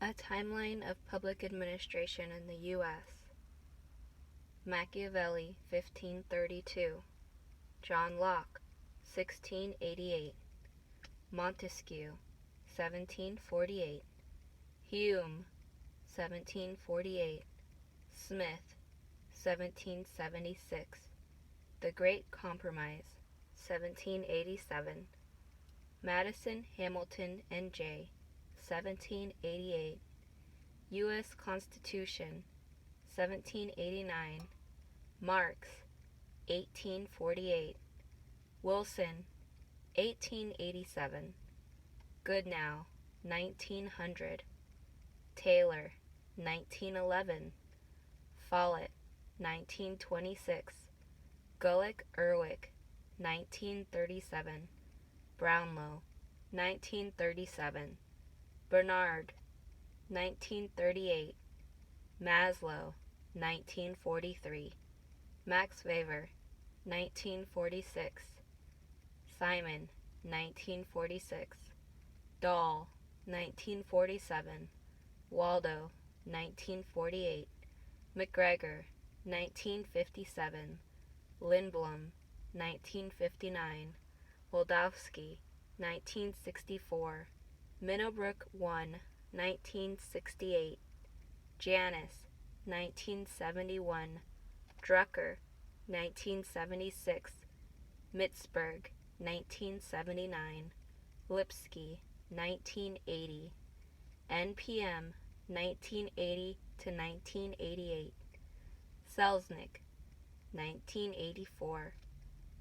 A Timeline of Public Administration in the U.S. Machiavelli, 1532. John Locke, 1688. Montesquieu, 1748. Hume, 1748. Smith, 1776. The Great Compromise, 1787. Madison, Hamilton, N.J., 1788. U.S. Constitution, 1789. Marx, 1848. Wilson, 1887. Goodnow, 1900. Taylor, 1911. Follett, 1926. Gulick-Erwich, 1937. Brownlow, 1937. Bernard, 1938. Maslow, 1943. Max Weber, 1946. Simon, 1946. Dahl, 1947. Waldo, 1948. McGregor, 1957. Lindblom, 1959. Wildowski, 1964. Minnowbrook I, 1968. Janus, 1971. Drucker, 1976. Mittsburg, 1979. Lipsky, 1980. NPM, 1980 to 1988. Selznick, 1984.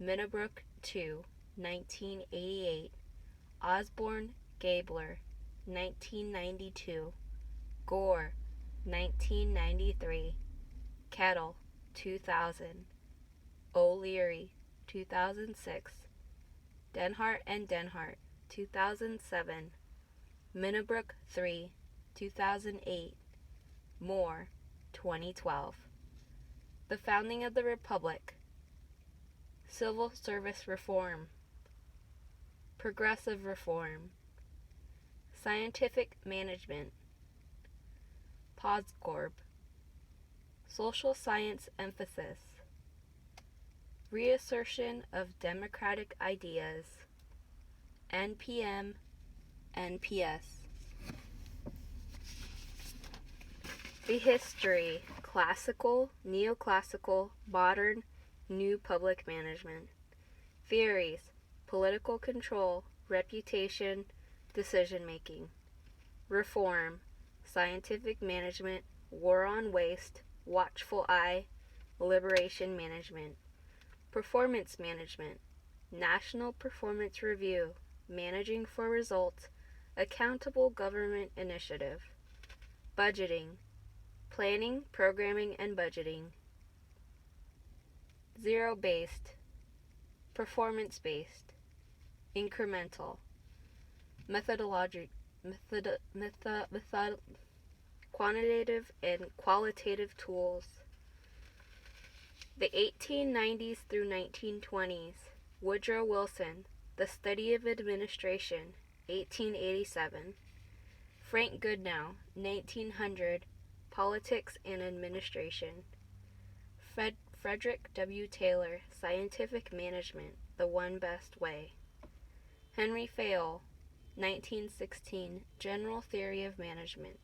Minnowbrook II, 1988. Osborne Gabler, 1992. Gore, 1993. Kettle, 2000. O'Leary, 2006. Denhart and Denhart, 2007. Minnowbrook III, 2008. Moore, 2012. The Founding of the Republic. Civil Service Reform. Progressive Reform. Scientific Management. Poscorp. Social Science Emphasis. Reassertion of Democratic Ideas. NPM, NPS. The History: Classical, Neoclassical, Modern, New Public Management. Theories: Political Control, Reputation, Decision-Making. Reform: Scientific Management, War on Waste, Watchful Eye, Liberation Management. Performance Management: National Performance Review, Managing for Results, Accountable Government Initiative. Budgeting: Planning, Programming, and Budgeting. Zero-based, Performance-based, Incremental. Quantitative and qualitative tools. The 1890s through 1920s. Woodrow Wilson, The Study of Administration, 1887. Frank Goodnow, 1900. Politics and Administration. Frederick W. Taylor, Scientific Management, The One Best Way. Henry Fayol, 1916, General Theory of Management.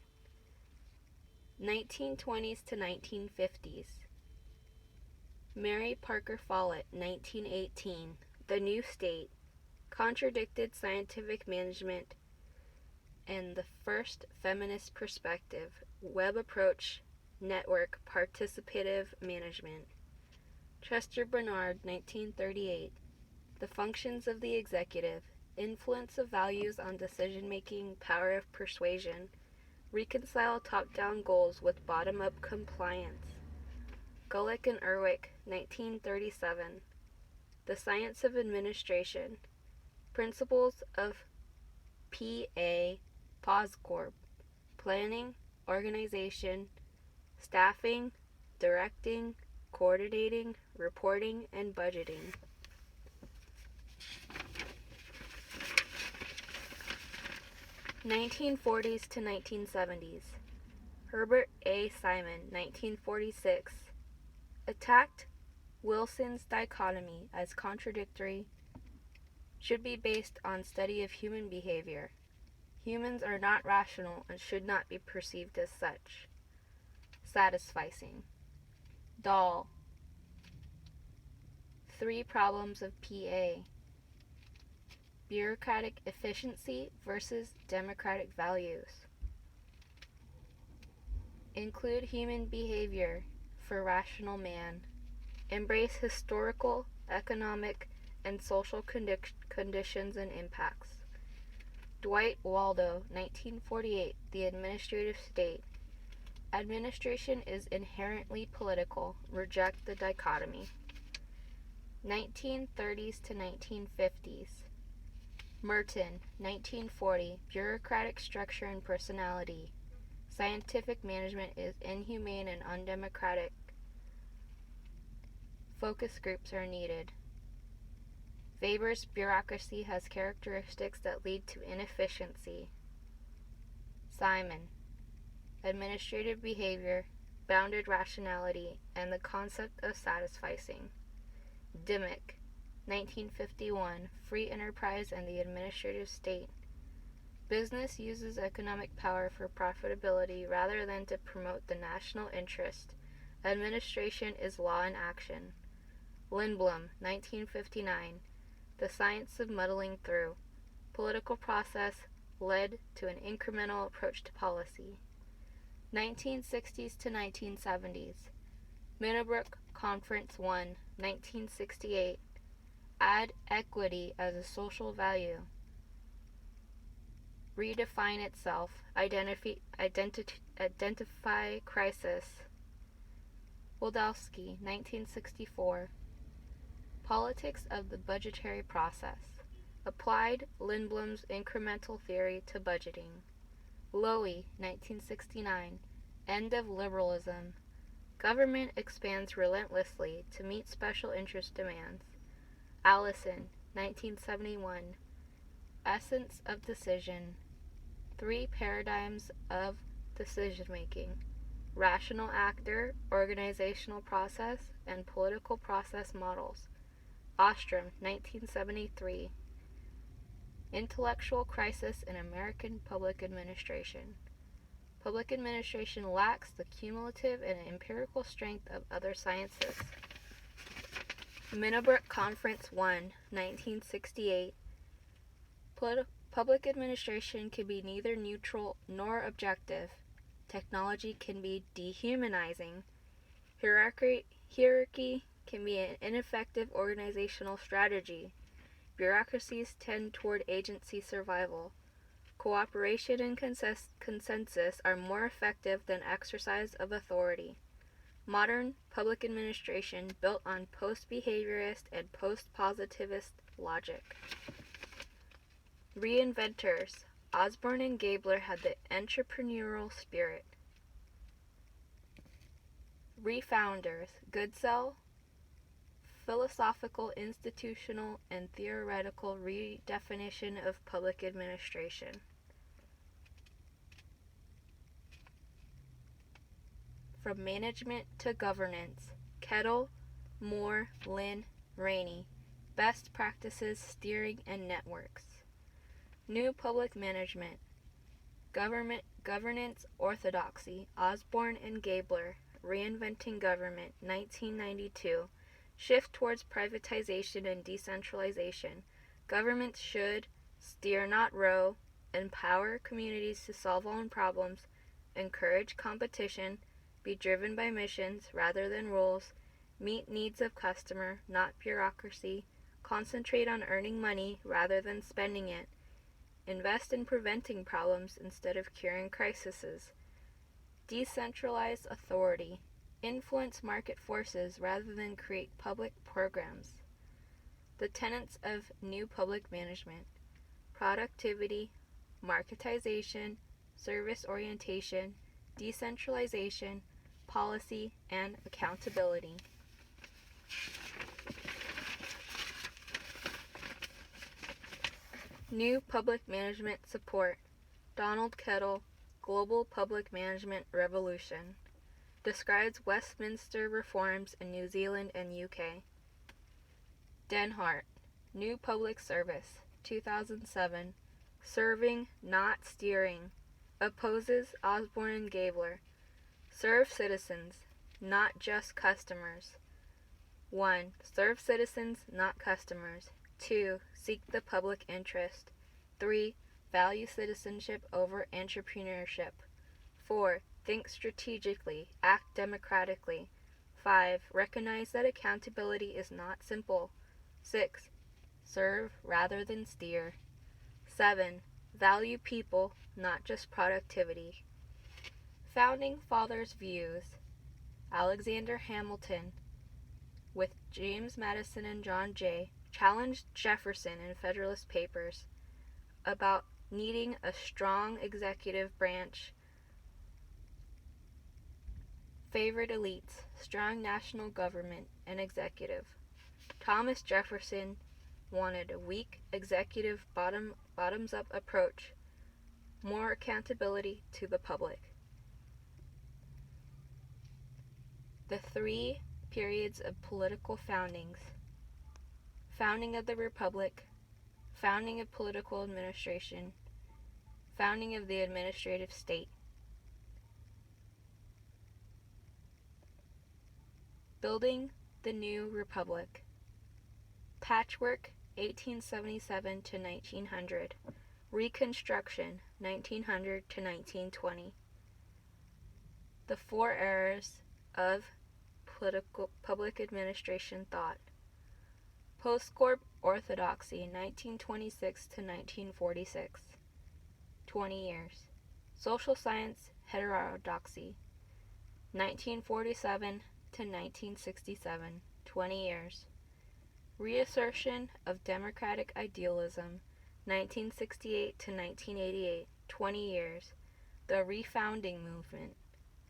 1920s to 1950s. Mary Parker Follett, 1918, The New State, Contradicted Scientific Management, and the First Feminist Perspective, Web Approach, Network, Participative Management. Chester Bernard, 1938, The Functions of the Executive, Influence of Values on Decision-Making, Power of Persuasion, Reconcile Top-Down Goals with Bottom-Up Compliance. Gulick-Erwich, 1937, The Science of Administration, Principles of P.A. Poscorp, Planning, Organization, Staffing, Directing, Coordinating, Reporting, and Budgeting. 1940s to 1970s. Herbert A. Simon, 1946, attacked Wilson's dichotomy as contradictory, should be based on study of human behavior. Humans are not rational and should not be perceived as such. Satisficing. Dahl. 3 Problems of PA. Bureaucratic efficiency versus democratic values. Include human behavior for rational man. Embrace historical, economic, and social conditions and impacts. Dwight Waldo, 1948, The Administrative State. Administration is inherently political. Reject the dichotomy. 1930s to 1950s. Merton, 1940, Bureaucratic Structure and Personality. Scientific management is inhumane and undemocratic. Focus groups are needed. Weber's bureaucracy has characteristics that lead to inefficiency. Simon, administrative behavior, bounded rationality, and the concept of satisficing. Dimmock, 1951, Free Enterprise and the Administrative State. Business uses economic power for profitability rather than to promote the national interest. Administration is law in action. Lindblom, 1959, The Science of Muddling Through. Political process led to an incremental approach to policy. 1960s to 1970s. Middlebrook Conference 1, 1968. Add equity as a social value. Redefine itself. Identify crisis. Wildowski, 1964. Politics of the budgetary process. Applied Lindblom's incremental theory to budgeting. Lowy, 1969. End of liberalism. Government expands relentlessly to meet special interest demands. Allison, 1971. Essence of decision. 3 paradigms of decision-making. Rational actor, organizational process, and political process models. Ostrom, 1973. Intellectual crisis in American public administration. Public administration lacks the cumulative and empirical strength of other sciences. Middlebrook Conference 1, 1968. Public administration can be neither neutral nor objective. Technology can be dehumanizing. Hierarchy can be an ineffective organizational strategy. Bureaucracies tend toward agency survival. Cooperation and consensus are more effective than exercise of authority. Modern public administration built on post-behaviorist and post-positivist logic. Reinventors. Osborne and Gabler had the entrepreneurial spirit. Refounders. Goodsell. Philosophical, institutional, and theoretical redefinition of public administration. From Management to Governance. Kettle, Moore, Lynn, Rainey. Best Practices, Steering, and Networks. New Public Management. Governance Orthodoxy. Osborne and Gabler. Reinventing Government, 1992. Shift towards privatization and decentralization. Governments should steer, not row, empower communities to solve own problems, encourage competition, be driven by missions rather than rules, meet needs of customer, not bureaucracy, concentrate on earning money rather than spending it, invest in preventing problems instead of curing crises, decentralize authority, influence market forces rather than create public programs. The tenets of new public management: productivity, marketization, service orientation, decentralization, policy, and accountability. New public management support: Donald Kettle, Global Public Management Revolution. Describes Westminster reforms in New Zealand and UK. Denhart, New Public Service, 2007. Serving, not steering. Opposes Osborne and Gabler. Serve citizens, not just customers. 1. Serve citizens, not customers. 2. Seek the public interest. 3. Value citizenship over entrepreneurship. 4. Think strategically, act democratically. 5. Recognize that accountability is not simple. 6. Serve rather than steer. 7. Value people, not just productivity. Founding Fathers' views. Alexander Hamilton, with James Madison and John Jay, challenged Jefferson in Federalist Papers about needing a strong executive branch, favored elites, strong national government, and executive. Thomas Jefferson wanted a weak executive bottoms-up approach, more accountability to the public. The 3 periods of political foundings: founding of the Republic, founding of political administration, founding of the administrative state. Building the new Republic. Patchwork, 1877 to 1900. Reconstruction, 1900 to 1920. The 4 eras of public administration thought. Post-Corp Orthodoxy, 1926 to 1946. 20 years. Social Science Heterodoxy, 1947 to 1967. 20 years. Reassertion of Democratic Idealism, 1968 to 1988. 20 years. The Refounding Movement,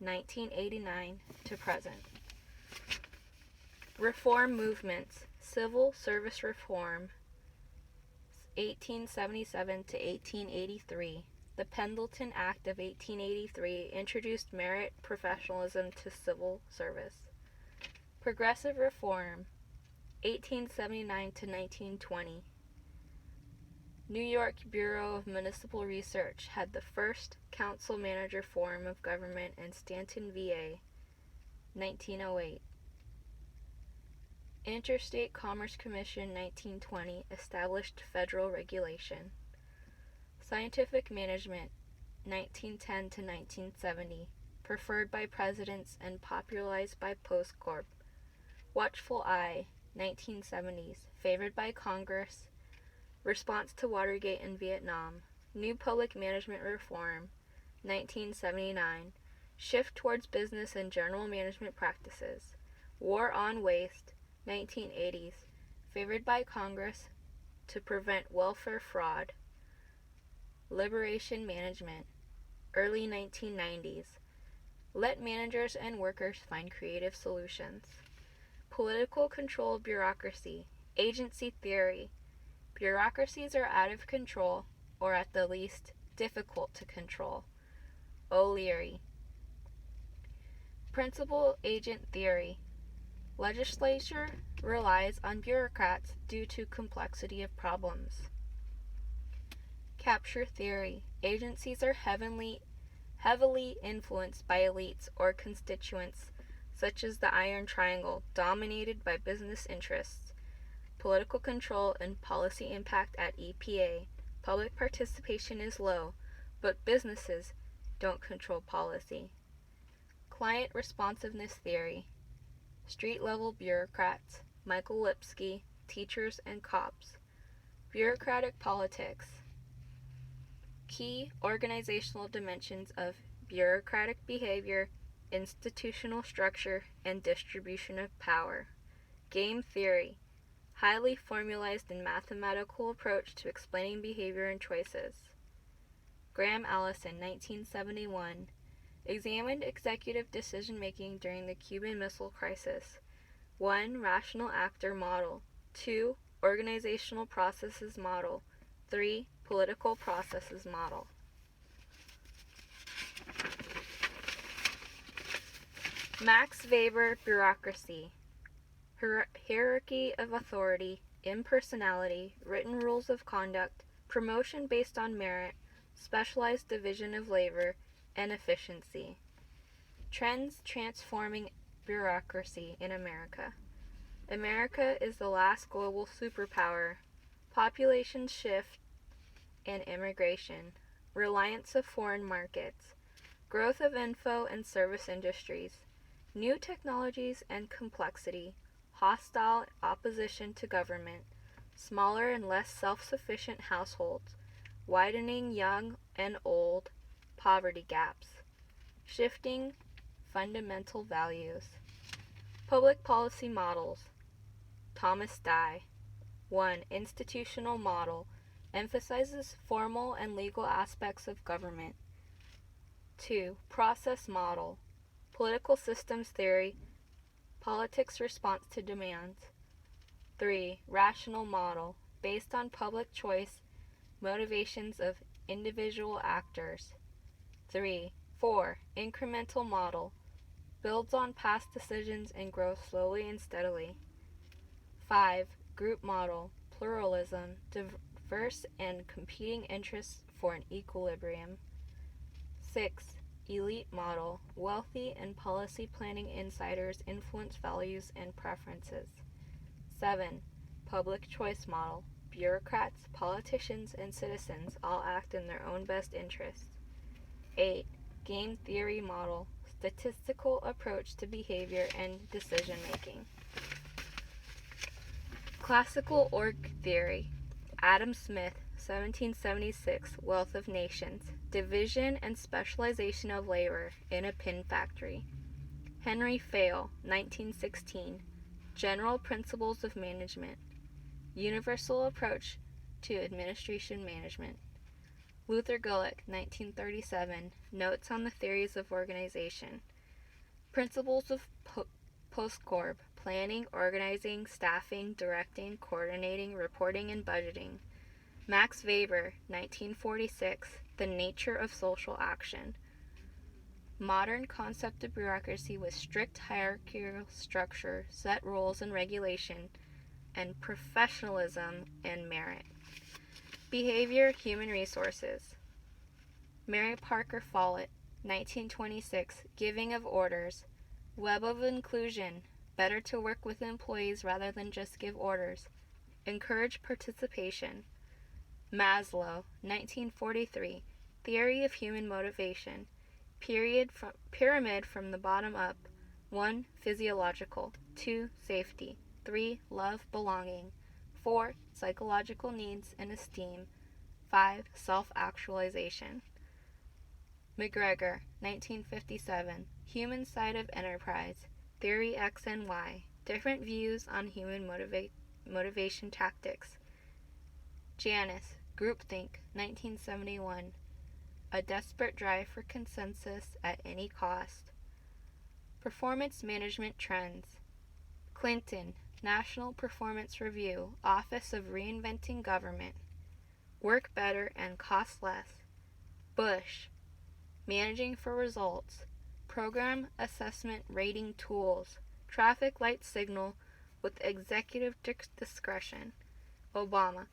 1989 to present. Reform movements. Civil Service Reform, 1877 to 1883. The Pendleton Act of 1883 introduced merit professionalism to civil service. Progressive Reform, 1879 to 1920. New York Bureau of Municipal Research had the first council-manager form of government in Stanton, VA, 1908. Interstate Commerce Commission, 1920, established federal regulation. Scientific Management, 1910 to 1970, preferred by presidents and popularized by Post-Corp. Watchful Eye, 1970s, favored by Congress. Response to Watergate and Vietnam. New Public Management Reform, 1979, shift towards business and general management practices. War on Waste, 1980s, favored by Congress to prevent welfare fraud. Liberation Management, early 1990s, let managers and workers find creative solutions. Political control bureaucracy, agency theory. Bureaucracies are out of control, or at the least, difficult to control. O'Leary. Principal agent theory. Legislature relies on bureaucrats due to complexity of problems. Capture theory. Agencies are heavily influenced by elites or constituents, such as the Iron Triangle, dominated by business interests. Political control and policy impact at EPA. Public participation is low, but businesses don't control policy. Client responsiveness theory. Street-level bureaucrats, Michael Lipsky, teachers and cops. Bureaucratic politics. Key organizational dimensions of bureaucratic behavior, institutional structure, and distribution of power. Game theory. Highly formalized and mathematical approach to explaining behavior and choices. Graham Allison, 1971, examined executive decision-making during the Cuban Missile Crisis. 1. Rational actor model. 2. Organizational processes model. 3. Political processes model. Max Weber bureaucracy, hierarchy of authority, impersonality, written rules of conduct, promotion based on merit, specialized division of labor, and efficiency. Trends transforming bureaucracy in America. America is the last global superpower. Population shift and immigration, reliance of foreign markets, growth of info and service industries, new technologies and complexity, hostile opposition to government, smaller and less self-sufficient households, widening young and old poverty gaps, shifting fundamental values. Public policy models. Thomas Dye. 1. Institutional model emphasizes formal and legal aspects of government. 2. Process model, political systems theory, politics response to demands. 3. Rational model, based on public choice, motivations of individual actors. 4. Incremental model, builds on past decisions and grows slowly and steadily. 5. Group model, pluralism, diverse and competing interests for an equilibrium. 6. Elite model, wealthy and policy planning insiders influence values and preferences. 7. Public choice model, bureaucrats, politicians, and citizens all act in their own best interests. 8. Game theory model, statistical approach to behavior and decision making. Classical org theory. Adam Smith, 1776, Wealth of Nations. Division and specialization of labor in a pin factory. Henry Fayol, 1916, General Principles of Management. Universal Approach to Administration Management. Luther Gulick, 1937, Notes on the Theories of Organization. Principles of Postcorp, Planning, Organizing, Staffing, Directing, Coordinating, Reporting, and Budgeting. Max Weber, 1946, The Nature of Social Action. Modern concept of bureaucracy with strict hierarchical structure, set rules and regulation, and professionalism and merit. Behavior, Human Resources. Mary Parker Follett, 1926, Giving of Orders. Web of Inclusion, better to work with employees rather than just give orders. Encourage participation. Maslow, 1943, Theory of Human Motivation. Pyramid from the bottom up. 1. Physiological. 2. Safety. 3. Love, belonging. 4. Psychological needs and esteem. 5. Self-actualization. McGregor, 1957, Human Side of Enterprise. Theory X and Y. Different views on human motivation tactics. Janus, Groupthink, 1971. A desperate drive for consensus at any cost. Performance Management Trends. Clinton, National Performance Review, Office of Reinventing Government. Work better and cost less. Bush, Managing for Results. Program Assessment Rating Tools. Traffic light signal with executive discretion. Obama,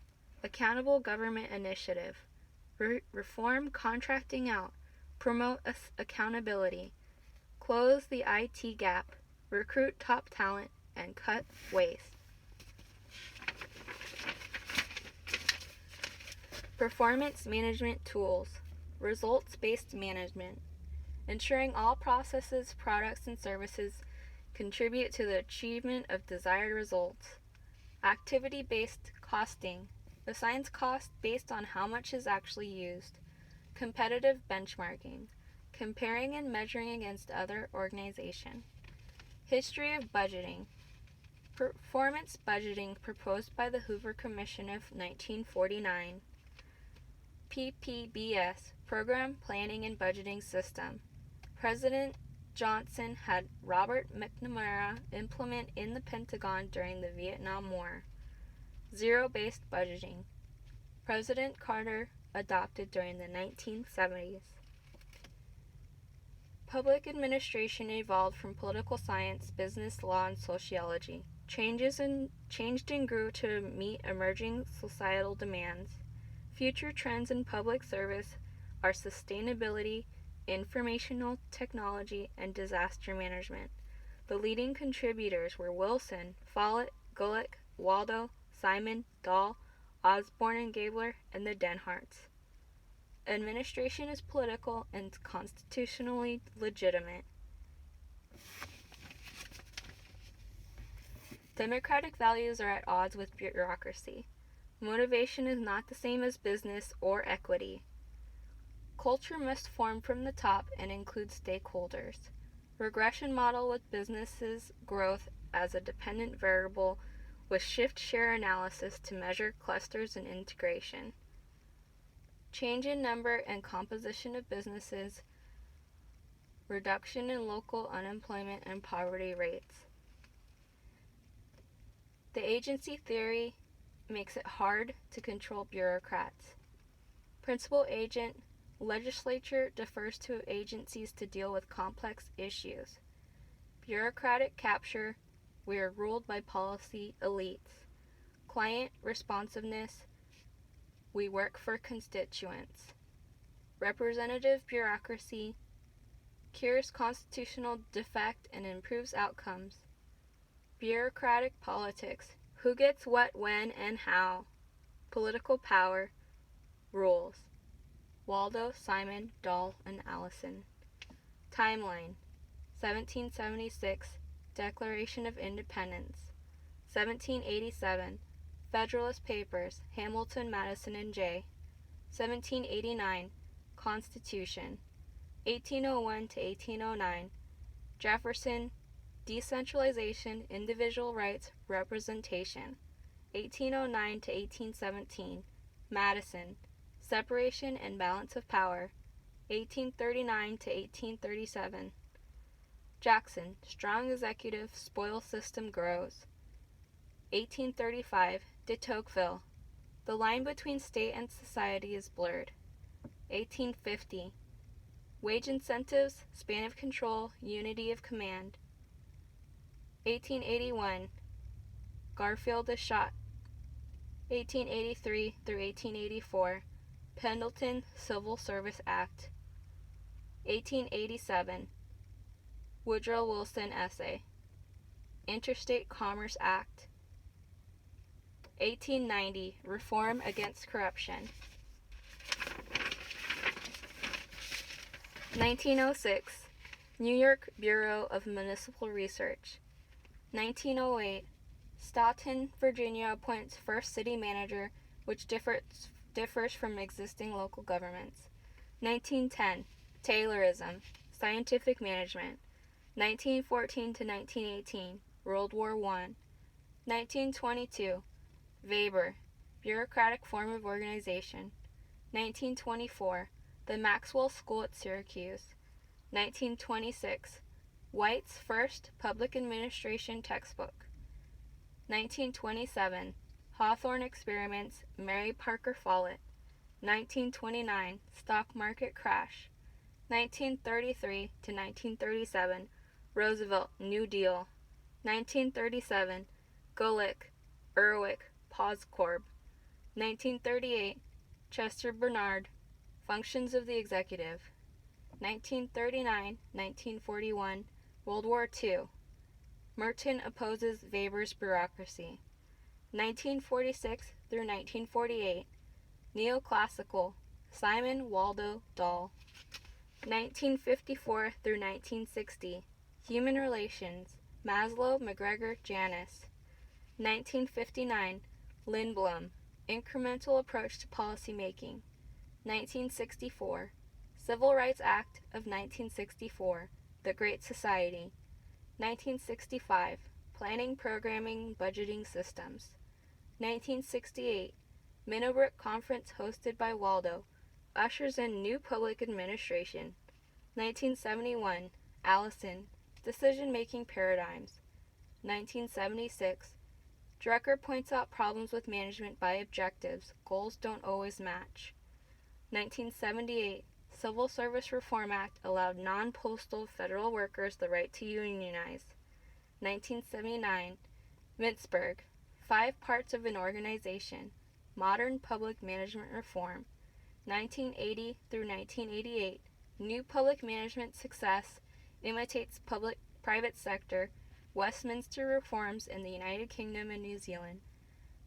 Accountable Government Initiative. Reform contracting out. Promote accountability. Close the IT gap. Recruit top talent and cut waste. Performance Management Tools. Results-based management. Ensuring all processes, products, and services contribute to the achievement of desired results. Activity-based costing. Assigns cost based on how much is actually used. Competitive benchmarking. Comparing and measuring against other organizations. History of budgeting. Performance budgeting proposed by the Hoover Commission of 1949. PPBS, Program Planning and Budgeting System. President Johnson had Robert McNamara implement in the Pentagon during the Vietnam War. Zero-based budgeting. President Carter adopted during the 1970s. public administration evolved from political science, business, law, and sociology. Changed and grew to meet emerging societal demands. Future trends in public service are sustainability, informational technology, and disaster management. The leading contributors were Wilson, Follett, Gulick, Waldo, Simon, Dahl, Osborne and Gabler, and the Denharts. Administration is political and constitutionally legitimate. Democratic values are at odds with bureaucracy. Motivation is not the same as business or equity. Culture must form from the top and include stakeholders. Regression model with businesses' growth as a dependent variable with shift-share analysis to measure clusters and integration. Change in number and composition of businesses, reduction in local unemployment and poverty rates. The agency theory makes it hard to control bureaucrats. Principal agent, legislature defers to agencies to deal with complex issues. Bureaucratic capture, we are ruled by policy elites. Client responsiveness, we work for constituents. Representative bureaucracy cures constitutional defect and improves outcomes. Bureaucratic politics, who gets what, when, and how. Political power, rules. Waldo, Simon, Dahl, and Allison. Timeline: 1776, Declaration of Independence. 1787, Federalist Papers, Hamilton, Madison, and Jay. 1789, Constitution. 1801 to 1809, Jefferson, Decentralization, Individual Rights, Representation. 1809 to 1817, Madison, Separation and Balance of Power. 1839 to 1837, Jackson, Strong Executive, Spoil System Grows. 1835, de Tocqueville, The line between state and society is blurred. 1850, Wage incentives, span of control, unity of command. 1881, Garfield is shot. 1883 through 1884, Pendleton Civil Service Act. 1887, Woodrow Wilson essay. Interstate Commerce Act. 1890, Reform Against Corruption. 1906, New York Bureau of Municipal Research. 1908, Staunton, Virginia appoints first city manager, which differs from existing local governments. 1910, Taylorism, scientific management. 1914 to 1918, World War I. 1922, Weber, bureaucratic form of organization. 1924, the Maxwell School at Syracuse. 1926, White's first public administration textbook. 1927, Hawthorne experiments, Mary Parker Follett. 1929, stock market crash. 1933 to 1937, Roosevelt, New Deal. 1937, Gulick, Erwick, Poscorp. 1938, Chester Bernard, Functions of the Executive. 1939-1941, World War II. Merton opposes Weber's bureaucracy. 1946 through 1948, Neoclassical, Simon Waldo Dahl. 1954 through 1960, Human Relations, Maslow, McGregor, Janis. 1959, Lindblom, Incremental Approach to Policymaking. 1964, Civil Rights Act of 1964, The Great Society. 1965, Planning, Programming, Budgeting Systems. 1968, Minnowbrook Conference hosted by Waldo, ushers in new public administration. 1971, Allison, Decision-Making Paradigms. 1976, Drucker points out problems with management by objectives. Goals don't always match. 1978, Civil Service Reform Act allowed non-postal federal workers the right to unionize. 1979, Mittsburg, 5 parts of an organization, modern public management reform. 1980 through 1988, new public management success imitates private sector, Westminster reforms in the United Kingdom and New Zealand.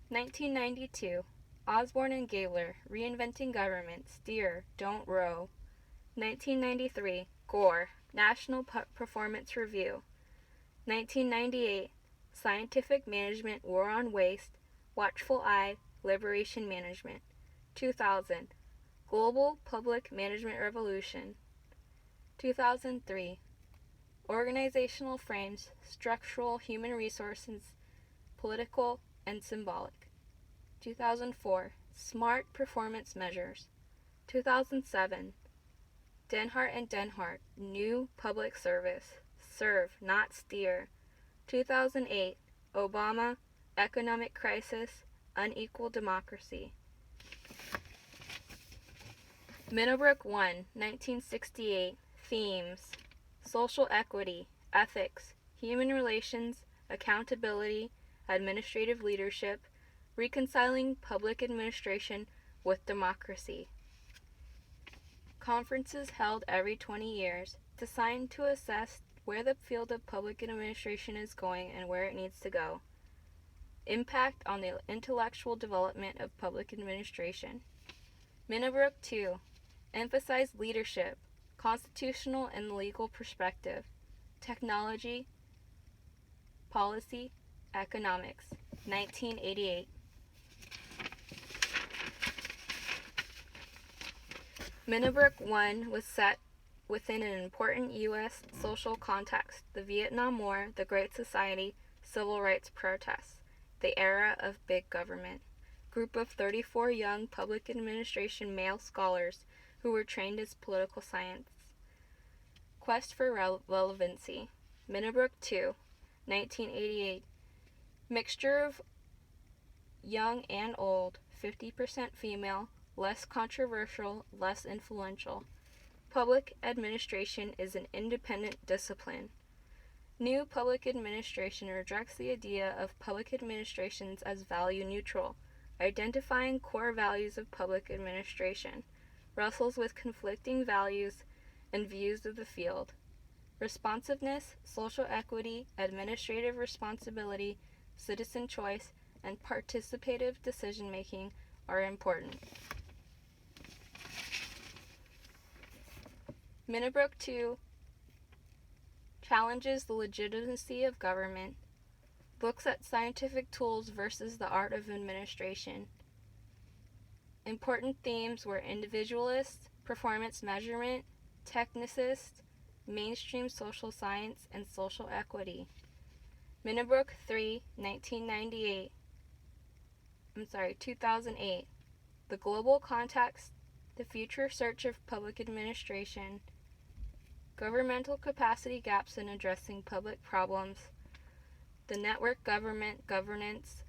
1992, Osborne and Gayler, reinventing government, steer, don't row. 1993, Gore, National Performance Review. 1998, Scientific Management, War on Waste, Watchful Eye, Liberation Management. 2000, Global Public Management Revolution. 2003, Organizational Frames, Structural Human Resources, Political and Symbolic. 2004, Smart Performance Measures. 2007, Denhart and Denhart, New Public Service, Serve, Not Steer. 2008, Obama, Economic Crisis, Unequal Democracy. Minnebrook 1, 1968, Themes, Social Equity, Ethics, Human Relations, Accountability, Administrative Leadership, Reconciling Public Administration with Democracy. Conferences held every 20 years, designed to assess where the field of public administration is going and where it needs to go. Impact on the intellectual development of public administration. Minnebrook 2, emphasized leadership, constitutional and legal perspective, technology, policy, economics. 1988. Minnebrook 1 was set within an important U.S. social context, the Vietnam War, the Great Society, civil rights protests, the era of big government. Group of 34 young public administration male scholars who were trained as political science. Quest for relevancy. Minnebrook 2, 1988. Mixture of young and old, 50% female, less controversial, less influential. Public administration is an independent discipline. New public administration rejects the idea of public administrations as value neutral, identifying core values of public administration, wrestles with conflicting values and views of the field. Responsiveness, social equity, administrative responsibility, citizen choice, and participative decision-making are important. Minnebrook 2 challenges the legitimacy of government, looks at scientific tools versus the art of administration. Important themes were individualist, performance measurement, technicist, mainstream social science, and social equity. Minnebrook 3, 2008. The Global Context, the Future Search of Public Administration, Governmental Capacity Gaps in Addressing Public Problems, the Network Government Governance,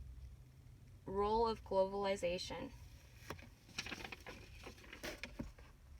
Role of Globalization.